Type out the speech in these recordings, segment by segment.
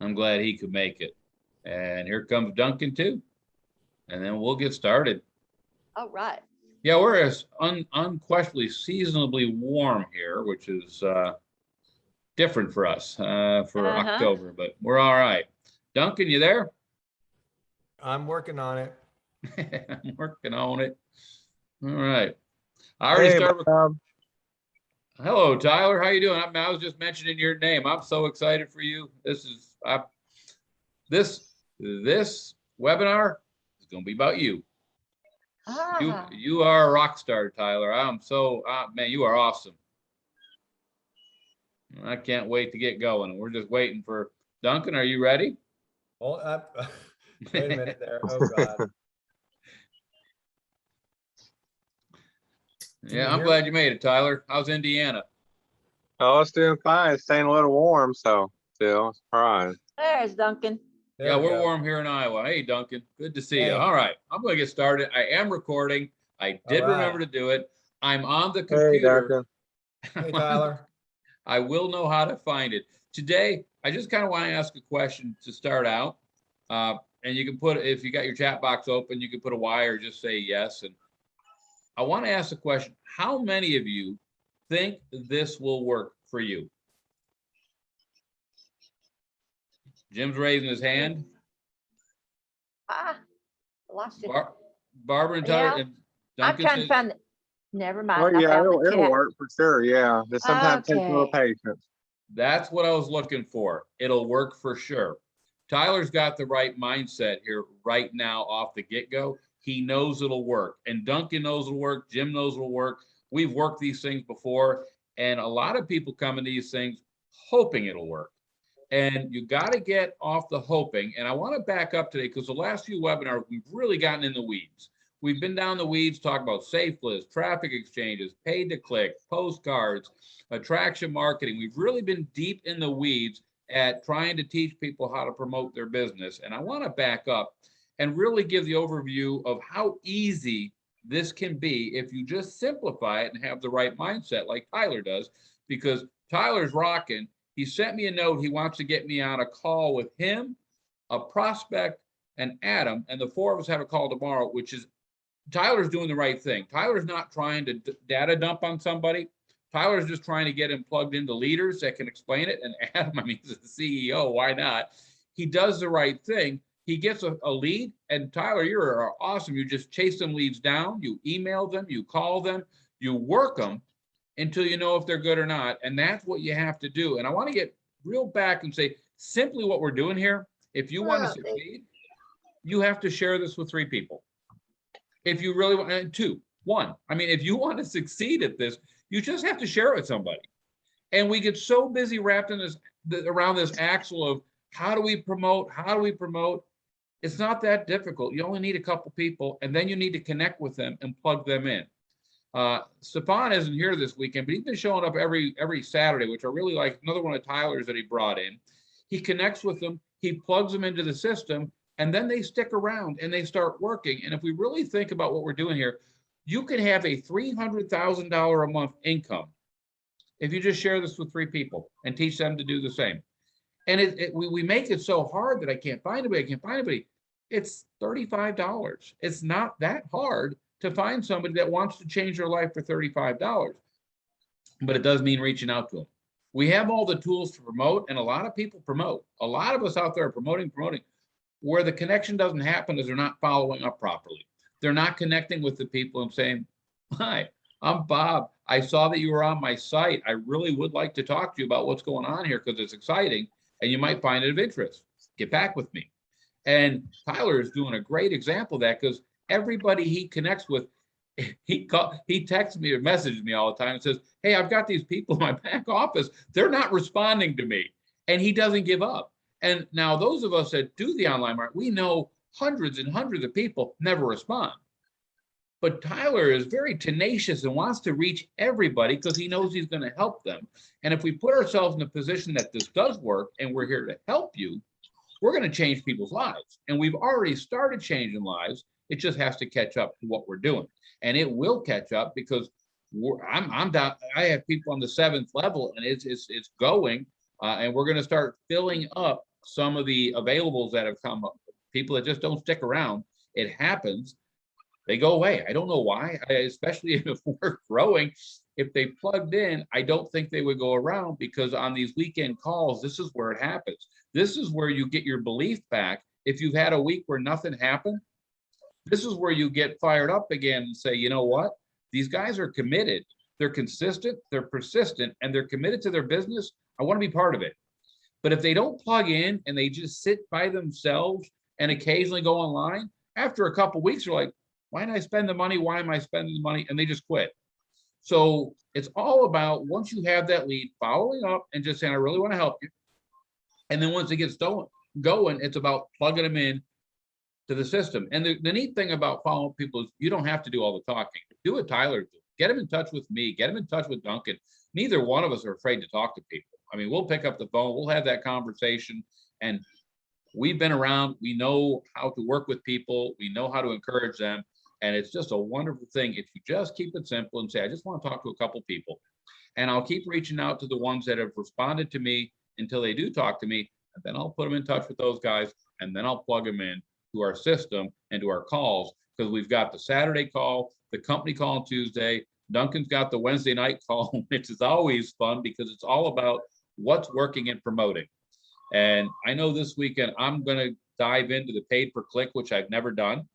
I'm glad he could make it. And here comes Duncan too. And then we'll get started. All right. Yeah, we're unquestionably seasonably warm here, which is different for us for Uh-huh. October, but we're all right. Duncan, you there? I'm working on it. I'm working on it. All right. I already Hey, started with Bob. hello, Tyler. How you doing? I was just mentioning your name. I'm so excited for you. This webinar is going to be about you. Ah, You are a rock star, Tyler. I'm so man, you are awesome. I can't wait to get going. We're just waiting for Duncan. Are you ready? Oh, wait a minute there. Oh God. Yeah, I'm glad you made it, Tyler. How's Indiana? Oh, it's doing fine. It's staying a little warm, so still surprised. there's Duncan. There Yeah, we we're go. warm here in Iowa. Hey, Duncan, good to see you. Hey. All right, I'm going to get started. I am recording. I did All right. remember to do it. I'm on the Hey, computer. Duncan. Hey, Tyler. I will know how to find it. Today, I just kind of want to ask a question to start out. And you can put, if you got your chat box open, you can put a Y or just say yes. And I want to ask the question, how many of you think this will work for you? Jim's raising his hand. Ah, lost it. Barbara and Tyler Yeah. and I'm Duncan trying to says, find it. Never mind. Oh, I yeah, found it'll the chat. work for sure. Yeah, it sometimes takes a little Okay. patience. that's what I was looking for. It'll work for sure. Tyler's got the right mindset here right now off the get-go. He knows it'll work. And Duncan knows it'll work. Jim knows it'll work. We've worked these things before. And a lot of people come into these things hoping it'll work. And you got to get off the hoping. And I want to back up today because the last few webinars, we've really gotten in the weeds. We've been down the weeds, talking about safe lists, traffic exchanges, paid to click, postcards, attraction marketing. We've really been deep in the weeds at trying to teach people how to promote their business. And I want to back up and really give the overview of how easy this can be if you just simplify it and have the right mindset like Tyler does, because Tyler's rocking. He sent me a note. He wants to get me on a call with him, a prospect, and Adam. And the four of us have a call tomorrow, which is Tyler's doing the right thing. Tyler's not trying to data dump on somebody. Tyler's just trying to get him plugged into leaders that can explain it. And Adam, I mean, he's the CEO. Why not? He does the right thing. He gets a lead. And Tyler, you're awesome. You just chase them leads down. You email them. You call them. You work them until you know if they're good or not. And that's what you have to do. And I want to get real back and say simply what we're doing here. If you want to succeed, you have to share this with 3 people. If you really want, and 2, 1. I mean, if you want to succeed at this, you just have to share it with somebody. And we get so busy wrapped in this around this axle of how do we promote? How do we promote? It's not that difficult. You only need a couple people, and then you need to connect with them and plug them in. Stefan isn't here this weekend, but he's been showing up every Saturday, which I really like. Another one of Tyler's that he brought in. He connects with them, he plugs them into the system, and then they stick around and they start working. And if we really think about what we're doing here, you can have a $300,000 a month income if you just share this with 3 people and teach them to do the same. And we make it so hard that I can't find anybody. It's $35. It's not that hard to find somebody that wants to change their life for $35. But it does mean reaching out to them. We have all the tools to promote, and a lot of people promote. A lot of us out there are promoting. Where the connection doesn't happen is they're not following up properly. They're not connecting with the people and saying, hi, I'm Bob. I saw that you were on my site. I really would like to talk to you about what's going on here because it's exciting and you might find it of interest. Get back with me. And Tyler is doing a great example of that because everybody he connects with, he texts me or messages me all the time and says, hey, I've got these people in my back office. They're not responding to me. And he doesn't give up. And now those of us that do the online market, we know hundreds and hundreds of people never respond. But Tyler is very tenacious and wants to reach everybody because he knows he's going to help them. And if we put ourselves in a position that this does work and we're here to help you, we're going to change people's lives. And we've already started changing lives. It just has to catch up to what we're doing. And it will catch up because I'm down. I have people on the 7th level and it's going. And we're going to start filling up some of the availables that have come up, people that just don't stick around, it happens. They go away. I don't know why, especially if we're growing. If they plugged in, I don't think they would go around, because on these weekend calls, this is where it happens. This is where you get your belief back. If you've had a week where nothing happened, this is where you get fired up again and say, you know what? These guys are committed. They're consistent, they're persistent, and they're committed to their business. I want to be part of it. But if they don't plug in and they just sit by themselves and occasionally go online, after a couple of weeks, they're like, why did I spend the money? Why am I spending the money? And they just quit. So it's all about, once you have that lead, following up and just saying, I really want to help you. And then once it gets going, it's about plugging them in to the system. And the neat thing about following people is you don't have to do all the talking. Do what Tyler did. Get them in touch with me. Get them in touch with Duncan. Neither one of us are afraid to talk to people. I mean, we'll pick up the phone. We'll have that conversation. And we've been around. We know how to work with people. We know how to encourage them. And it's just a wonderful thing if you just keep it simple and say, I just want to talk to a couple people. And I'll keep reaching out to the ones that have responded to me until they do talk to me. And then I'll put them in touch with those guys. And then I'll plug them in to our system and to our calls, because we've got the Saturday call, the company call on Tuesday. Duncan's got the Wednesday night call, which is always fun because it's all about what's working and promoting. And I know this weekend I'm going to dive into the paid per click, which I've never done,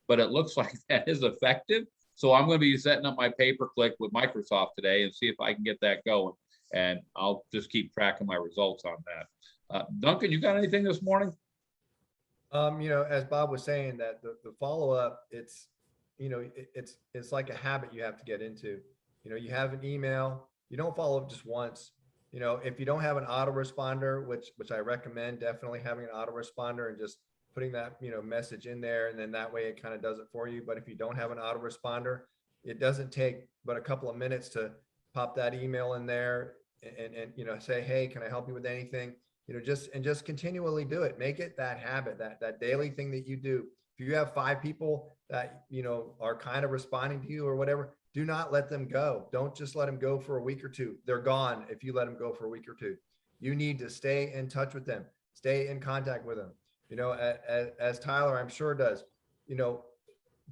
but it looks like that is effective. So I'm going to be setting up my pay per click with Microsoft today and see if I can get that going. And I'll just keep track of my results on that. Duncan, you got anything this morning? As Bob was saying, that the follow-up, it's like a habit you have to get into. You have an email, you don't follow up just once. If you don't have an autoresponder, which I recommend, definitely having an autoresponder and just putting that, message in there, and then that way it kind of does it for you. But if you don't have an autoresponder, it doesn't take but a couple of minutes to pop that email in there and say, hey, can I help you with anything? Just continually do it. Make it that habit, that daily thing that you do. If you have 5 people that, are kind of responding to you or whatever, do not let them go. Don't just let them go for a week or two. They're gone if you let them go for a week or two. You need to stay in touch with them, stay in contact with them. As Tyler, I'm sure does,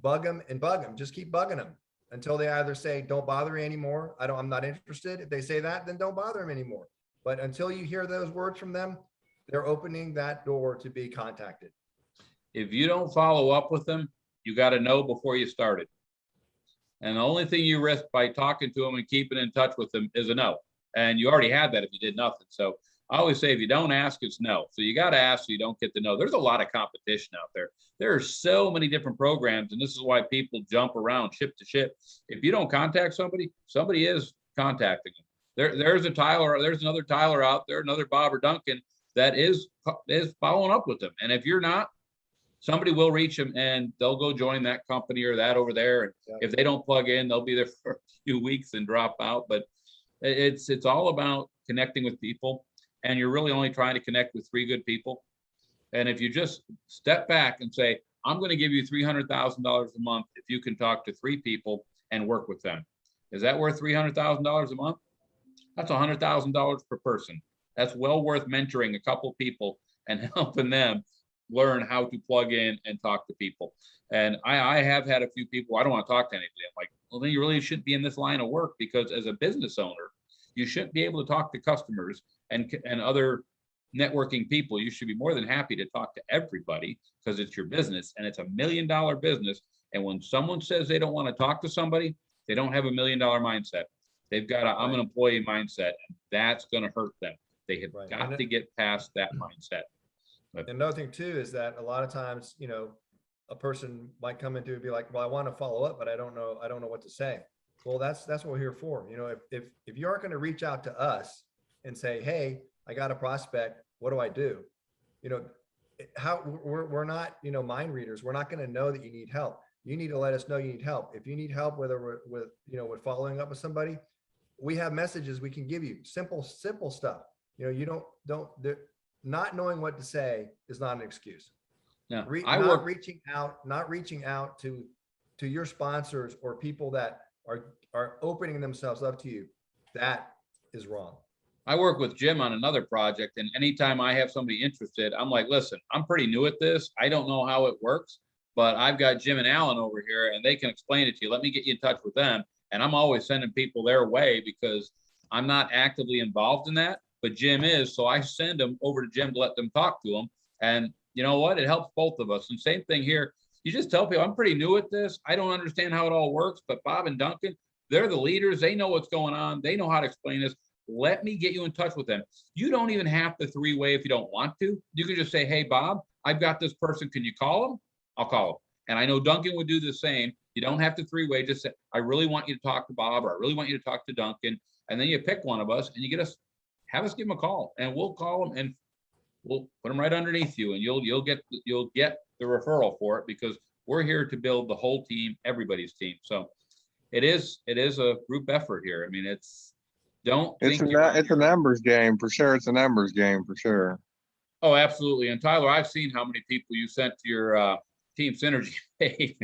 bug them and bug them. Just keep bugging them until they either say, don't bother me anymore. I'm not interested. If they say that, then don't bother them anymore. But until you hear those words from them, they're opening that door to be contacted. If you don't follow up with them, you got to know before you started. And the only thing you risk by talking to them and keeping in touch with them is a no. And you already had that if you did nothing. So I always say, if you don't ask, it's no. So you got to ask so you don't get to know. There's a lot of competition out there. There are so many different programs, and this is why people jump around ship to ship. If you don't contact somebody, somebody is contacting them. There's a Tyler, there's another Tyler out there, another Bob or Duncan that is following up with them. And if you're not, somebody will reach them and they'll go join that company or that over there. And if they don't plug in, they'll be there for a few weeks and drop out. But it's all about connecting with people, and you're really only trying to connect with 3 good people. And if you just step back and say, I'm going to give you $300,000 a month if you can talk to 3 people and work with them. Is that worth $300,000 a month? That's $100,000 per person. That's well worth mentoring a couple people and helping them learn how to plug in and talk to people. And I have had a few people, I don't want to talk to anybody. I'm like, well, then you really shouldn't be in this line of work, because as a business owner, you shouldn't be able to talk to customers and other networking people. You should be more than happy to talk to everybody, because it's your business and it's $1 million business. And when someone says they don't want to talk to somebody, they don't have $1 million mindset. They've got a I'm an employee mindset, and that's going to hurt them. They have got to get past that mindset. But another thing too is that a lot of times, a person might come into and be like, well, I want to follow up, but I don't know what to say. Well, that's what we're here for. If you aren't going to reach out to us and say, hey, I got a prospect, what do I do? How we're not, mind readers. We're not going to know that you need help. You need to let us know you need help. If you need help, whether with following up with somebody, we have messages we can give you. Simple stuff. Not knowing what to say is not an excuse. no, Not reaching out to your sponsors or people that are opening themselves up to you. That is wrong. I work with Jim on another project, and anytime I have somebody interested, I'm like, listen, I'm pretty new at this. I don't know how it works, but I've got Jim and Alan over here and they can explain it to you. Let me get you in touch with them. And I'm always sending people their way because I'm not actively involved in that, but Jim is. So I send them over to Jim to let them talk to him. And you know what? It helps both of us. And same thing here. You just tell people, I'm pretty new at this. I don't understand how it all works, but Bob and Duncan, they're the leaders. They know what's going on. They know how to explain this. Let me get you in touch with them. You don't even have to three-way if you don't want to. You can just say, hey, Bob, I've got this person. Can you call them? I'll call them. And I know Duncan would do the same. You don't have to three-way. Just say, I really want you to talk to Bob, or I really want you to talk to Duncan. And then you pick one of us and you have us give them a call, and we'll call them and we'll put them right underneath you, and you'll get the referral for it, because we're here to build the whole team, everybody's team. So it is a group effort here. I mean, it's a numbers game for sure. It's a numbers game for sure. Oh, absolutely. And Tyler, I've seen how many people you sent to your team synergy page.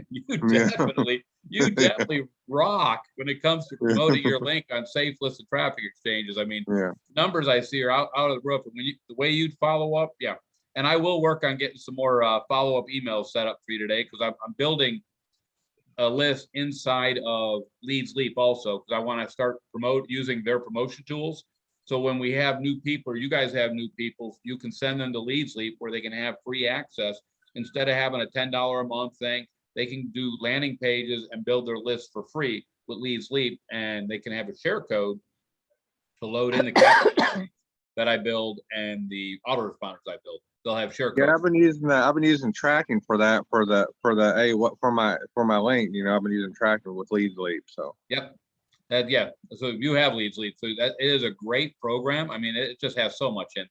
You definitely rock when it comes to promoting your link on safe listed traffic exchanges. I mean, numbers I see are out of the roof. And the way you'd follow up, yeah. And I will work on getting some more follow-up emails set up for you today, because I'm building a list inside of Leads Leap also, because I want to start using their promotion tools. So when we have new people, or you guys have new people, you can send them to Leads Leap where they can have free access. Instead of having a $10 a month thing, they can do landing pages and build their list for free with Leads Leap, and they can have a share code to load in the captions that I build and the autoresponders I build. They'll have share codes. Yeah, I've been using that. I've been using tracking for that for my link. You know, I've been using tracking with Leads Leap. So yep. Yeah. So you have Leads Leap. So that is a great program. I mean, it just has so much in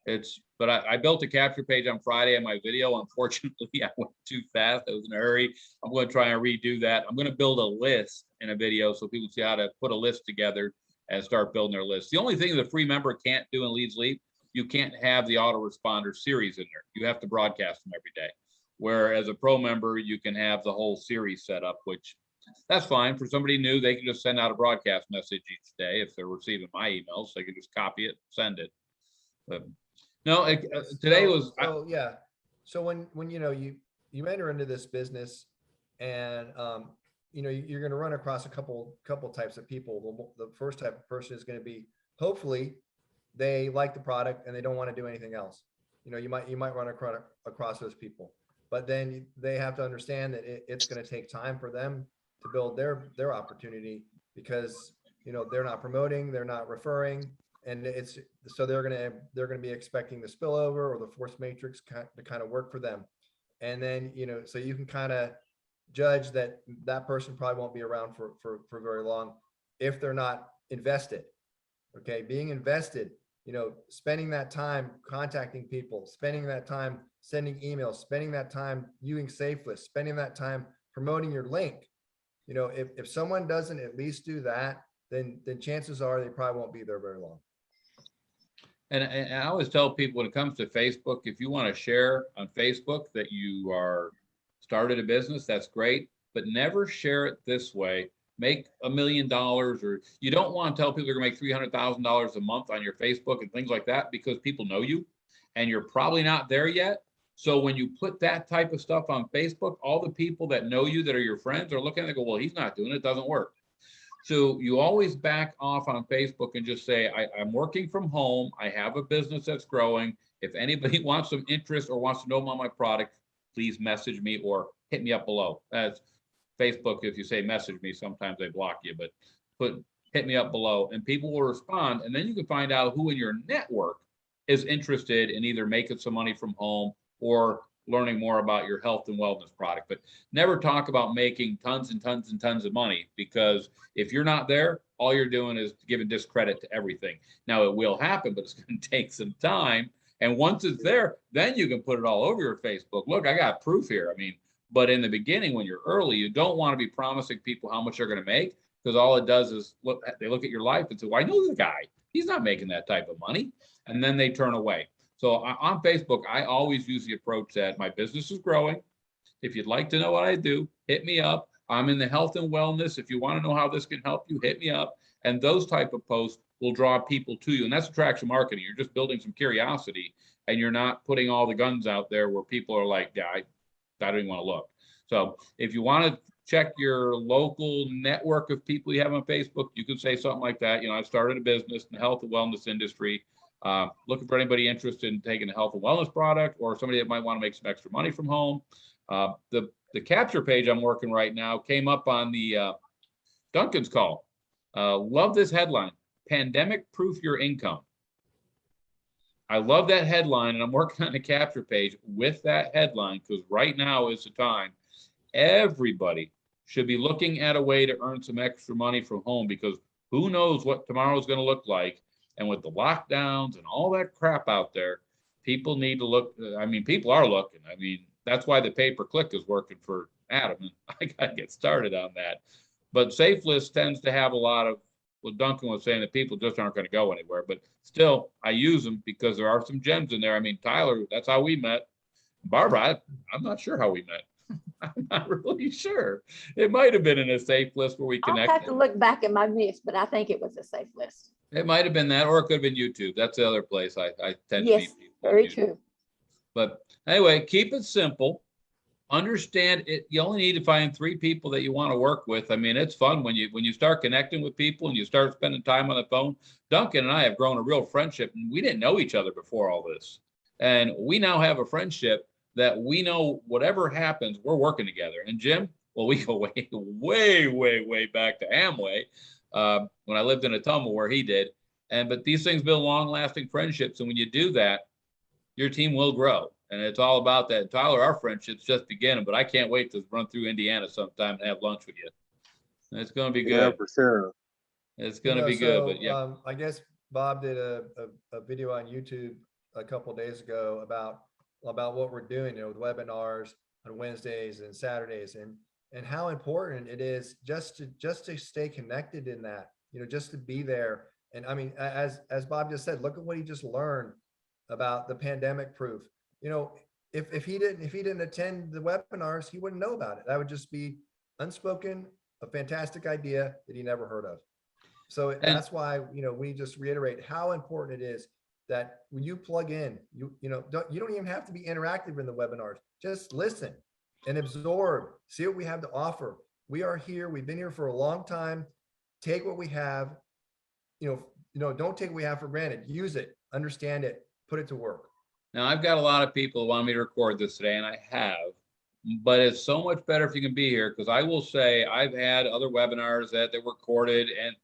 there. But I built a capture page on Friday on my video. Unfortunately, I went too fast. I was in a hurry. I'm going to try and redo that. I'm going to build a list in a video so people see how to put a list together and start building their list. The only thing the free member can't do in Leads Leap, you can't have the autoresponder series in there. You have to broadcast them every day. Whereas a pro member, you can have the whole series set up, which that's fine. For somebody new, they can just send out a broadcast message each day. If they're receiving my emails, they can just copy it, send it. But no, today was. Yeah. So when you enter into this business, and you're going to run across a couple types of people. The first type of person is going to be, hopefully they like the product and they don't want to do anything else. You might run across those people, but then they have to understand that it's going to take time for them to build their opportunity, because they're not promoting, they're not referring, and so they're going to be expecting the spillover or the force matrix to kind of work for them. And then so you can kind of judge that person probably won't be around for very long if they're not invested. Okay, being invested, spending that time contacting people, spending that time sending emails, spending that time using SafeList, spending that time promoting your link. If someone doesn't at least do that, then chances are they probably won't be there very long. And I always tell people, when it comes to Facebook, if you want to share on Facebook that you are started a business, that's great, but never share it this way. Make $1 million, or you don't want to tell people you're gonna make $300,000 a month on your Facebook and things like that, because people know you and you're probably not there yet. So when you put that type of stuff on Facebook, all the people that know you, that are your friends, are looking at it and go, well, he's not doing it, doesn't work. So you always back off on Facebook and just say, I'm working from home. I have a business that's growing. If anybody wants some interest or wants to know about my product, please message me or hit me up below. That's Facebook. If you say message me, sometimes they block you, but hit me up below and people will respond. And then you can find out who in your network is interested in either making some money from home or learning more about your health and wellness product. But never talk about making tons and tons and tons of money, because if you're not there, all you're doing is giving discredit to everything. Now it will happen, but it's going to take some time. And once it's there, then you can put it all over your Facebook. Look, I got proof here. I mean, but in the beginning, when you're early, you don't want to be promising people how much they're going to make, because all it does is they look at your life and say, well, I know the guy. He's not making that type of money. And then they turn away. So on Facebook, I always use the approach that my business is growing. If you'd like to know what I do, hit me up. I'm in the health and wellness. If you want to know how this can help you, hit me up. And those type of posts will draw people to you. And that's attraction marketing. You're just building some curiosity, and you're not putting all the guns out there where people are like, yeah, I don't even want to look. So if you want to check your local network of people you have on Facebook, you can say something like that. I've started a business in the health and wellness industry, looking for anybody interested in taking a health and wellness product, or somebody that might want to make some extra money from home. The capture page I'm working right now came up on the Duncan's call. Love this headline: pandemic proof your income. I love that headline, and I'm working on the capture page with that headline, because right now is the time everybody should be looking at a way to earn some extra money from home, because who knows what tomorrow is going to look like. And with the lockdowns and all that crap out there, people need to look. I mean, people are looking. I mean, that's why the pay-per-click is working for Adam, and I got to get started on that. But SafeList tends to have a lot of, well, Duncan was saying that people just aren't going to go anywhere, but still I use them because there are some gems in there. I mean, Tyler, that's how we met. Barbara, I'm not sure how we met. I'm not really sure. It might have been in a SafeList where we I'll connected. have to look back at my mix, but I think it was a safe list. It might have been that, or it could have been YouTube. That's the other place I tend to meet Yes, people on very YouTube. true. But anyway, keep it simple. Understand it. You only need to find 3 people that you want to work with. I mean, it's fun when you start connecting with people and you start spending time on the phone. Duncan and I have grown a real friendship, and we didn't know each other before all this. And we now have a friendship that we know whatever happens, we're working together. And Jim, well, we go way back to Amway, when I lived in Tacoma where he did. But these things build long-lasting friendships. And when you do that, your team will grow. And it's all about that. Tyler, our friendship's just beginning, but I can't wait to run through Indiana sometime and have lunch with you. It's going to be good. Yeah, for sure. It's going to be good, but yeah. I guess Bob did a video on YouTube a couple of days ago about what we're doing, with webinars on Wednesdays and Saturdays, and how important it is just to stay connected in that, just to be there. And I mean, as Bob just said, look at what he just learned about the pandemic proof. If he didn't attend the webinars, he wouldn't know about it. That would just be unspoken, a fantastic idea that he never heard of. So that's why, we just reiterate how important it is that when you plug in, you don't even have to be interactive in the webinars. Just listen and absorb, see what we have to offer. We are here. We've been here for a long time. Take what we have, don't take what we have for granted. Use it, understand it, put it to work. Now, I've got a lot of people who want me to record this today, and I have, but it's so much better if you can be here, because I will say I've had other webinars that they recorded, and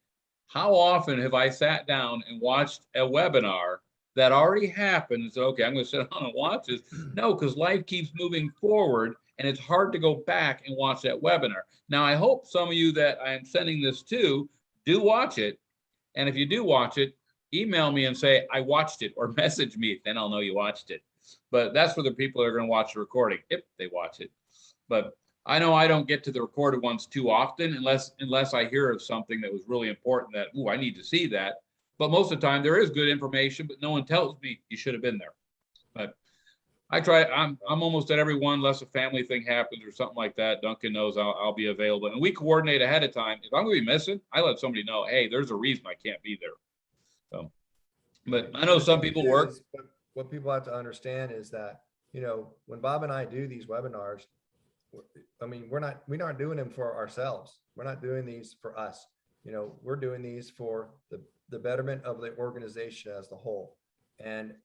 how often have I sat down and watched a webinar that already happened and said, okay, I'm going to sit down and watch this? No, because life keeps moving forward, and it's hard to go back and watch that webinar. Now, I hope some of you that I am sending this to do watch it, and if you do watch it, email me and say, I watched it, or message me, then I'll know you watched it. But that's for the people that are going to watch the recording, if they watch it. But I know I don't get to the recorded ones too often unless I hear of something that was really important that, I need to see that. But most of the time there is good information, but no one tells me you should have been there. But I try, I'm almost at every one, unless a family thing happens or something like that. Duncan knows I'll be available. And we coordinate ahead of time. If I'm going to be missing, I let somebody know, hey, there's a reason I can't be there. So, but I know some people work. What people have to understand is that, when Bob and I do these webinars, I mean, we're not doing them for ourselves. We're not doing these for us. We're doing these for the betterment of the organization as the whole. And,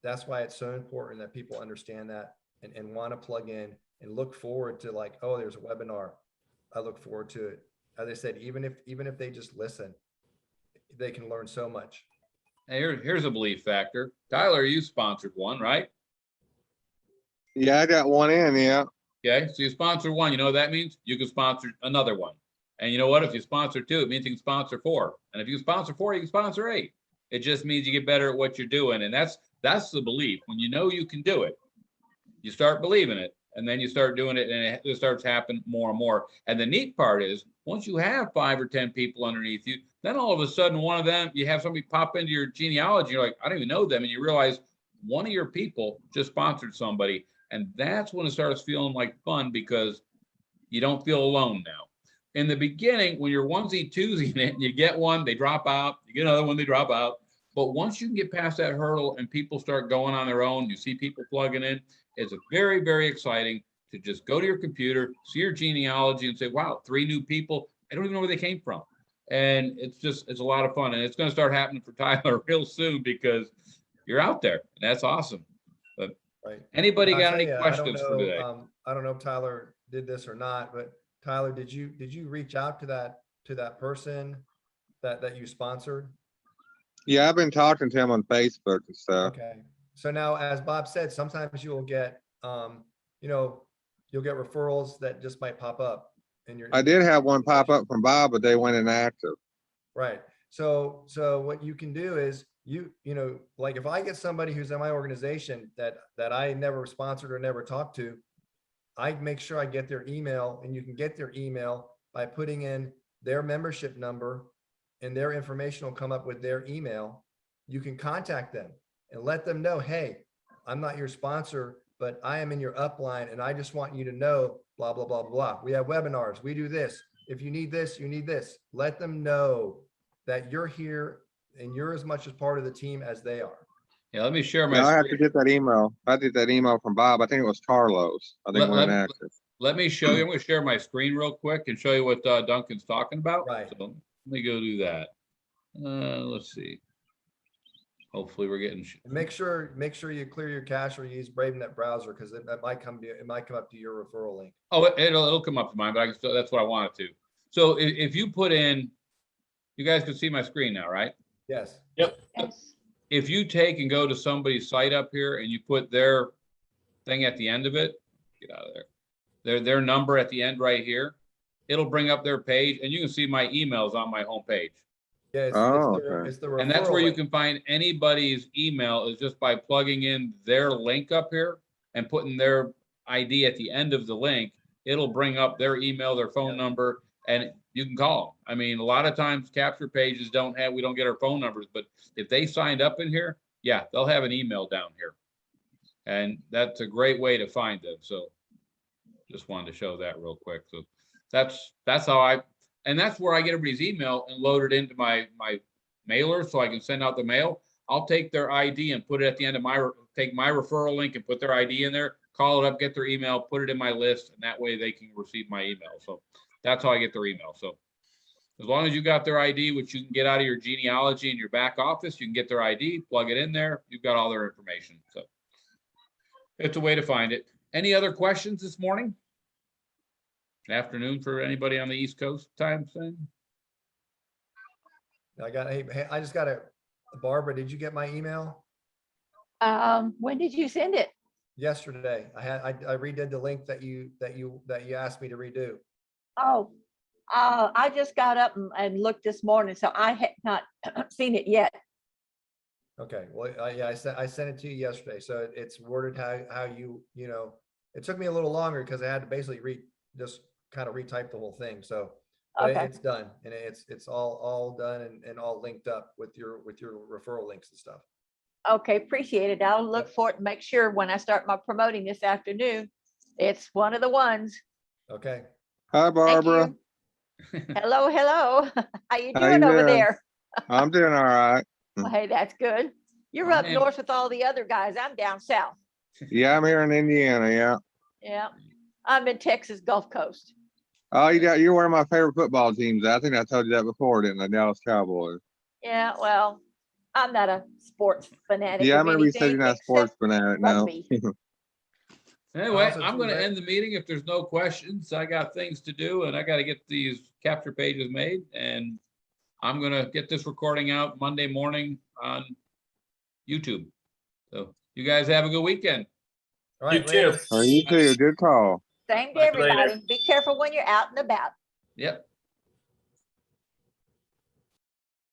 that's why it's so important that people understand that and want to plug in and look forward to, like, oh, there's a webinar. I look forward to it. As I said, even if they just listen, they can learn so much. Hey, here's a belief factor. Tyler, you sponsored one, right? Yeah, I got one in. Yeah. Okay, so you sponsor one. You know what that means? You can sponsor another one. And you know what? If you sponsor 2, it means you can sponsor 4. And if you sponsor 4, you can sponsor 8. It just means you get better at what you're doing. And that's the belief. When you know you can do it, you start believing it, and then you start doing it, and it just starts happening more and more. And the neat part is, once you have 5 or 10 people underneath you, then all of a sudden one of them, you have somebody pop into your genealogy, you're like, I don't even know them. And you realize one of your people just sponsored somebody. And that's when it starts feeling like fun, because you don't feel alone now. in the beginning, when you're onesie twosie in it, and you get one, they drop out, you get another one, they drop out. But once you can get past that hurdle and people start going on their own, you see people plugging in, it's very, very exciting to just go to your computer, see your genealogy and say, wow, 3 new people. I don't even know where they came from. And it's a lot of fun. And it's going to start happening for Tyler real soon because you're out there. And that's awesome. But Right. anybody I'll got tell any you, questions for today? I don't know if Tyler did this or not, but Tyler, did you reach out to that person that you sponsored? Yeah, I've been talking to him on Facebook and stuff. Okay. So now, as Bob said, sometimes you will get, you'll get referrals that just might pop up in your. I did have one pop up from Bob, but they went inactive. Right. So what you can do is like if I get somebody who's in my organization that I never sponsored or never talked to, I make sure I get their email, and you can get their email by putting in their membership number, and their information will come up with their email. You can contact them and let them know, hey, I'm not your sponsor, but I am in your upline, and I just want you to know, blah, blah, blah, blah. We have webinars. We do this. If you need this, you need this. Let them know that you're here and you're as much as part of the team as they are. Yeah, let me share my Yeah, I have to screen. get that email. I did that email from Bob. I think it was Carlos. I think went inactive. Let me show you. I'm going to share my screen real quick and show you what Duncan's talking about. Right. So let me go do that. Let's see. Hopefully we're getting. Make sure you clear your cache or use BraveNet browser, because it might come up to your referral link. Oh, it'll come up to mine, but I can still, that's what I wanted to. So if you put in, you guys can see my screen now, right? Yes. Yep. Yes. If you take and go to somebody's site up here and you put their thing at the end of it, get out of there. Their number at the end right here, it'll bring up their page, and you can see my emails on my home page. Yeah. It's the referral And that's where you link. can find anybody's email, is just by plugging in their link up here and putting their ID at the end of the link. It'll bring up their email, their phone number, and you can call them. I mean, a lot of times capture pages we don't get our phone numbers, but if they signed up in here, yeah, they'll have an email down here. And that's a great way to find them. So just wanted to show that real quick. So that's how and that's where I get everybody's email and load it into my mailer so I can send out the mail. I'll take their ID and put it at the end of take my referral link and put their ID in there, call it up, get their email, put it in my list, and that way they can receive my email. So that's how I get their email. So as long as you got their ID, which you can get out of your genealogy in your back office, you can get their ID, plug it in there. You've got all their information. So it's a way to find it. Any other questions this morning? Afternoon for anybody on the East Coast time thing? I just got Barbara, did you get my email? When did you send it? Yesterday. I redid the link that you asked me to redo. Oh, I just got up and looked this morning, so I had not seen it yet. Okay, well, yeah, I sent it to you yesterday, so it's worded how it took me a little longer because I had to basically just kind of retype the whole thing. So but Okay. it's done, and it's all done and all linked up with your referral links and stuff. Okay, appreciate it. I'll look for it and make sure when I start my promoting this afternoon, it's one of the ones. Okay. Hi, Thank Barbara. you. Hello. How you How doing you over doing? there? I'm doing all right. Well, hey, that's good. You're up north with all the other guys. I'm down south. Yeah, I'm here in Indiana. Yeah. Yeah, I'm in Texas Gulf Coast. Oh, you're one of my favorite football teams. I think I told you that before, didn't I? Dallas Cowboys. Yeah, well, I'm not a sports fanatic. Yeah, I of remember you said anything you're not a sports fanatic. No. rugby. Anyway, Also, I'm too, going to right- end the meeting if there's no questions. I got things to do and I got to get these capture pages made, and I'm going to get this recording out Monday morning on YouTube. So you guys have a good weekend. All right, You too. later. Oh, you too. Good call. Same to Bye, later. everybody. Be careful when you're out and about. Yep.